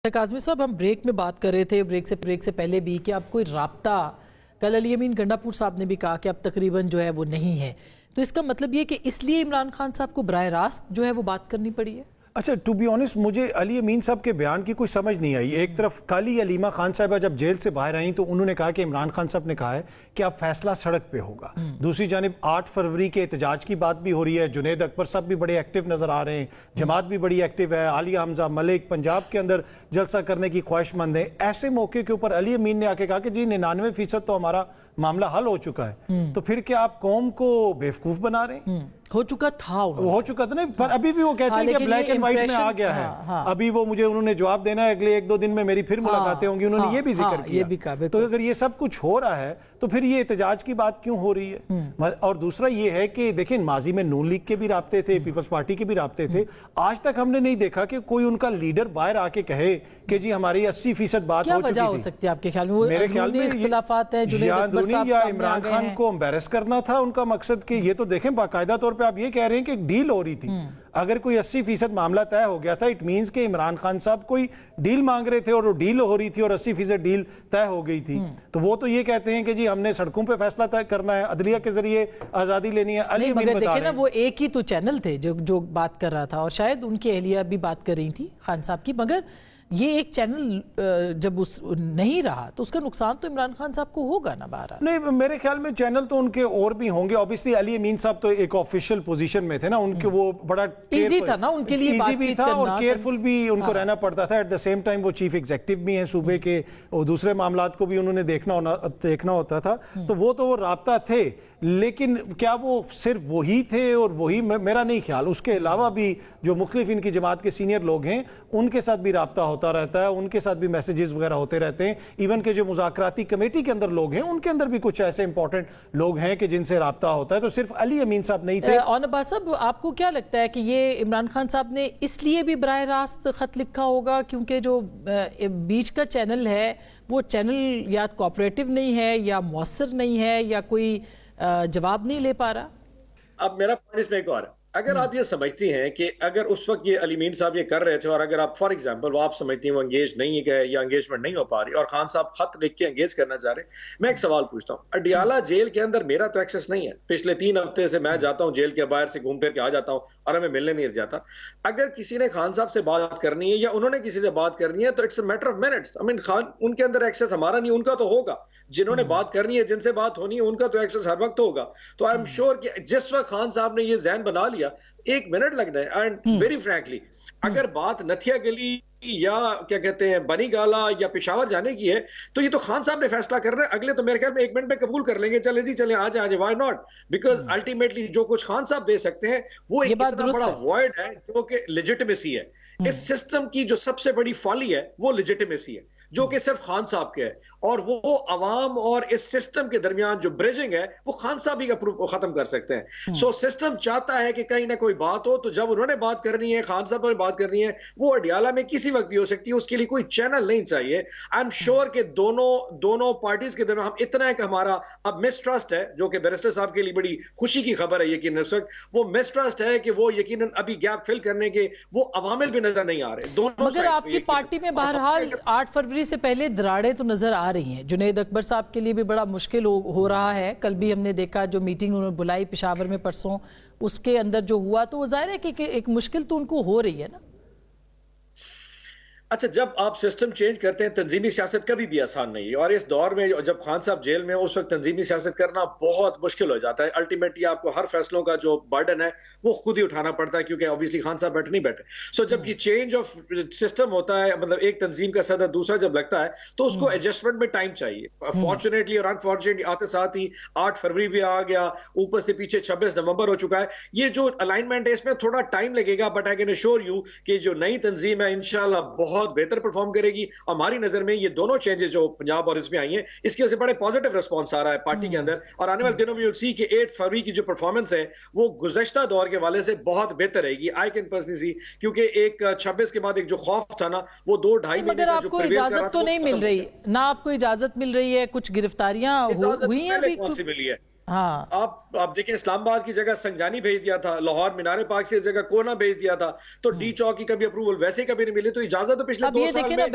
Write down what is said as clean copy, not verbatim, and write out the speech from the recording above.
काज़मी साहब, हम ब्रेक में बात कर रहे थे, ब्रेक से पहले भी, कि अब कोई राब्ता, कल अली अमीन गंडापुर साहब ने भी कहा कि अब तकरीबन जो है वो नहीं है, तो इसका मतलब ये कि इसलिए इमरान खान साहब को बराह रास्त जो है वो बात करनी पड़ी है। अच्छा, टू बी ऑनेस्ट मुझे अली अमीन साहब के बयान की कोई समझ नहीं आई। एक तरफ काली अलीमा खान साहबा जब जेल से बाहर आई तो उन्होंने कहा कि इमरान खान साहब ने कहा है कि अब फैसला सड़क पे होगा। दूसरी जानिब 8 फरवरी के एहतजाज की बात भी हो रही है, जुनैद अकबर साहब भी बड़े एक्टिव नजर आ रहे हैं, जमात भी बड़ी एक्टिव है, आलिया हमजा मलिक पंजाब के अंदर जलसा करने की ख्वाहिशमंद है। ऐसे मौके के ऊपर अली अमीन ने आके कहा कि जी 99% तो हमारा मामला हल हो चुका है, तो फिर क्या आप कौम को बेवकूफ बना रहे हैं? हो चुका था, हो चुका था नहीं, पर अभी भी वो कहते हैं कि ब्लैक एंड व्हाइट में आ गया है। अभी वो मुझे उन्होंने जवाब देना है, अगले 1-2 दिन में मेरी फिर मुलाकातें होंगी, उन्होंने ये भी जिक्र किया। तो अगर ये सब कुछ हो रहा है तो फिर ये एहतजाज की बात क्यों हो रही है? और दूसरा ये है कि देखिए, माजी में नून लीग के भी राब्ते थे, पीपल्स पार्टी के भी राब्ते थे, आज तक हमने नहीं देखा कि कोई उनका लीडर बाहर आके कहे कि जी हमारी 80% बात हो चुकी थी। हो सकती है आपके ख्याल में? मेरे ख्याल में इख्तिलाफात है, या इमरान खान को एम्बैरस करना था उनका मकसद। कि ये तो देखें, बाकायदा तौर पे आप ये कह रहे हैं कि एक डील हो रही थी। अगर कोई 80% मामला तय हो गया था, इट मींस कि इमरान खान साहब कोई डील मांग रहे थे और वो डील हो रही थी और 80% डील तय हो गई थी। तो वो तो ये कहते हैं कि जी हमने सड़कों पे फैसला तय करना है, अदलिया के जरिए आजादी लेनी है। अली अमीन बता रहे हैं, वो एक ही तो चैनल थे जो बात कर रहा था, और शायद उनकी अहलिया भी बात कर रही थी खान साहब की, मगर ये एक चैनल जब उस नहीं रहा तो उसका नुकसान तो इमरान खान साहब को होगा ना। बाहर नहीं, मेरे ख्याल में चैनल तो उनके और भी होंगे। ऑब्वियसली अली अमीन साहब तो एक ऑफिशियल पोजीशन में थे ना, उनके वो बड़ा इजी था ना उनके लिए, इजी भी था और केयरफुल भी उनको रहना पड़ता था। एट द सेम टाइम वो चीफ एग्जीक्यूटिव भी हैं सूबे के, और दूसरे मामलात को भी उन्होंने देखना होता था। तो वो राब्ता थे, लेकिन क्या वो सिर्फ वही थे और वही? मेरा नहीं ख्याल। उसके अलावा भी जो मुख्तलिफ इनकी जमात के सीनियर लोग हैं उनके साथ भी राब्ता होता रहता है, उनके साथ भी मैसेजेस वगैरह होते रहते हैं। इवन के जो मुज़ाकराती कमेटी के अंदर लोग हैं उनके अंदर भी कुछ ऐसे इंपॉर्टेंट लोग हैं कि जिनसे राब्ता होता है। तो सिर्फ अली अमीन साहब नहीं थे। और अब्बास साहब, आपको क्या लगता है कि ये इमरान खान साहब ने इसलिए भी बराह रास्त खत लिखा होगा क्योंकि जो बीच का चैनल है वो चैनल या कोऑपरेटिव नहीं है, या मौसर नहीं है, या कोई जवाब नहीं ले पा रहा? अब मेरा पॉइंट इसमें एक और है, अगर आप ये समझती हैं कि अगर उस वक्त ये अली अमीन साहब ये कर रहे थे और अगर आप फॉर एग्जांपल वो आप समझती हैं वो एंगेज नहीं है या एंगेजमेंट नहीं हो पा रही और खान साहब खत लिख के एंगेज करना चाह रहे, मैं एक सवाल पूछता हूँ। अडियाला जेल के अंदर मेरा तो एक्सेस नहीं है, पिछले 3 हफ्ते से मैं जाता हूँ जेल के बाहर से घूम फिर के आ जाता हूँ और हमें मिलने नहीं जाता। अगर किसी ने खान साहब से बात करनी है या उन्होंने किसी से बात करनी है तो it's a matter of minutes. I mean Khan, उनके अंदर एक्सेस हमारा नहीं, उनका तो होगा। जिन्होंने बात करनी है, जिनसे बात होनी है, उनका तो एक्सेस हर वक्त होगा। तो आई एम श्योर कि जिस वक्त खान साहब ने ये ज़हन बना लिया, 1 मिनट लगना है। एंड वेरी फ्रैंकली, अगर बात नथिया गली या क्या कहते हैं बनी गाला या पेशावर जाने की है तो ये तो खान साहब ने फैसला करना है। अगले तो मेरे ख्याल में 1 मिनट में कबूल कर लेंगे, चले जी चले आ जाए, व्हाई नॉट? बिकॉज अल्टीमेटली जो कुछ खान साहब दे सकते हैं वो एक इतना बड़ा वॉइड है जो कि लेजिटिमेसी है। इस सिस्टम की जो सबसे बड़ी फॉली है वो लेजिटिमेसी है, जो कि सिर्फ खान साहब के है। और वो अवाम और इस सिस्टम के दरमियान जो ब्रिजिंग है वो खान साहब ही खत्म कर सकते हैं। सो सिस्टम चाहता है कि कहीं ना कोई बात हो, तो जब उन्होंने बात करनी है, खान साहब ने बात करनी है, वो अडियाला में किसी वक्त भी हो सकती है। उसके लिए कोई चैनल नहीं चाहिए। आई एम श्योर कि दोनों पार्टीज के दरमियान हम इतना है कि हमारा अब मिसट्रस्ट है, जो कि बैरिस्टर साहब के लिए बड़ी खुशी की खबर है। यकीन इस वक्त वो मिसट्रस्ट है कि वो यकीनन अभी गैप फिल करने के वो अवामिल भी नजर नहीं आ रहे दोनों। मगर आपकी पार्टी में बहरहाल 8 फरवरी से पहले दराड़ें तो नजर आ रही हैं। जुनैद अकबर साहब के लिए भी बड़ा मुश्किल हो रहा है। कल भी हमने देखा जो मीटिंग उन्होंने बुलाई पेशावर में परसों, उसके अंदर जो हुआ, तो वो जाहिर है कि एक मुश्किल तो उनको हो रही है ना। अच्छा, जब आप सिस्टम चेंज करते हैं, तंजीमी सियासत कभी भी आसान नहीं है। और इस दौर में जब खान साहब जेल में, उस वक्त तंजीमी सियासत करना बहुत मुश्किल हो जाता है। अल्टीमेटली आपको हर फैसलों का जो बर्डन है वो खुद ही उठाना पड़ता है, क्योंकि ऑब्वियसली खान साहब बैठे नहीं बैठे। सो जब ये चेंज ऑफ सिस्टम होता है, मतलब एक तंजीम का सदर दूसरा जब लगता है तो उसको एडजस्टमेंट में टाइम चाहिए। फॉर्चुनेटली और अनफॉर्चुनेटली आते साथ ही 8 फरवरी भी आ गया, ऊपर से पीछे 26 नवंबर हो चुका है। ये जो अलाइनमेंट है इसमें थोड़ा टाइम लगेगा, but I can assure you कि जो नई तंजीम है इंशाल्लाह बहुत बेहतर परफॉर्म करेगी। हमारी नजर में ये दोनों चेंजेस जो पंजाब और इसमें आई हैं, इसकी वजह से बड़े पॉजिटिव रिस्पांस आ रहा है पार्टी के अंदर। और आने वाले दिनों में यूल सी कि 8 फरवरी की जो परफॉर्मेंस है वो गुज़श्ता दौर के वाले से बहुत बेहतर रहेगी। आई कैन पर्सनली सी, क्योंकि एक 26 के बाद एक जो खौफ था ना, वो 2-2.5 महीने मगर आपको इजाजत तो नहीं मिल रही ना, आपको इजाजत मिल रही है? कुछ गिरफ्तारियां हुई हैं अभी? कौन सी मिली है? हाँ आप देखें, इस्लामाबाद की जगह संजानी भेज दिया था, लाहौर मीनार पाक से जगह कोना भेज दिया था, तो डी चौक की कभी अप्रूवल वैसे कभी नहीं मिली। तो इजाजत तो पिछले अब 2 ये साल देखिए ना में